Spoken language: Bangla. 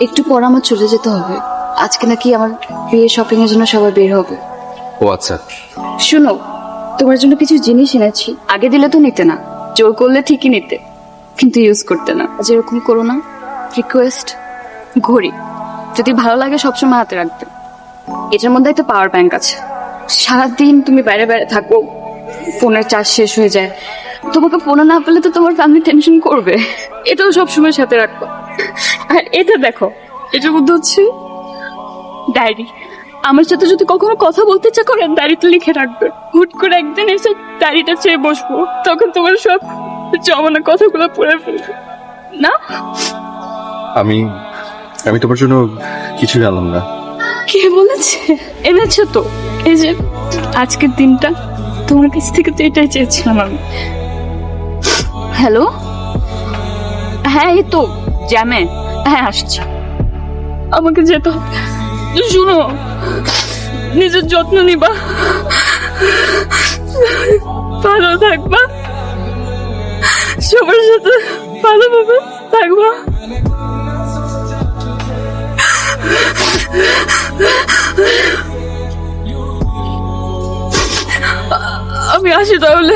একটু পর আমার চলে যেতে হবে। আজকে নাকি আমার বিয়ে শপিং এর জন্য সবাই বের হবে। ও আচ্ছা, শুনো, তোমার জন্য কিছু জিনিস এনেছি। আগে দিলে তো নিতে না, জোর করলে ঠিকই নিতে, কিন্তু ইউজ করতে না। যেরকম করো না। রিকোয়েস্ট, ঘড়ি যদি ভালো লাগে সবসময় হাতে রাখবে। এটার মধ্যে একটা পাওয়ার ব্যাংক আছে। সারাদিন তুমি বাইরে বাইরে থাকো, ফোনের চার্জ শেষ হয়ে যায়, তোমাকে ফোনে না পেলে তো তোমার ফ্যামিলি টেনশন করবে। এটাও সবসময় সাথে রাখবো। আর এটা দেখো, এটার মধ্যে হচ্ছে ডায়েরি। আমার সাথে যদি কখনো কথা বলতে ইচ্ছা করেন ডায়েরিতে লিখে রাখবে। হুট করে একদিন এসে ডায়েরিটা চেয়ে বসবো, তখন তোমার সব জমানো কথাগুলো পড়ে ফেলবে না। আমি আমি তোমার জন্য কিছু আনলাম না। কে বলেছে? এনেছো তো। এই যে আজকের দিনটা, তোমার কাছ থেকে তো এটাই চেয়েছিলাম আমি। হ্যালো, হ্যাঁ এই তো জ্যামে। হ্যাঁ আসছি, আমাকে যেতে হবে। শুনো, নিজের যত্ন নিবা, ভালো থাকবা, সবার সাথে ভালোভাবে থাকবা। আমি আসি তাহলে।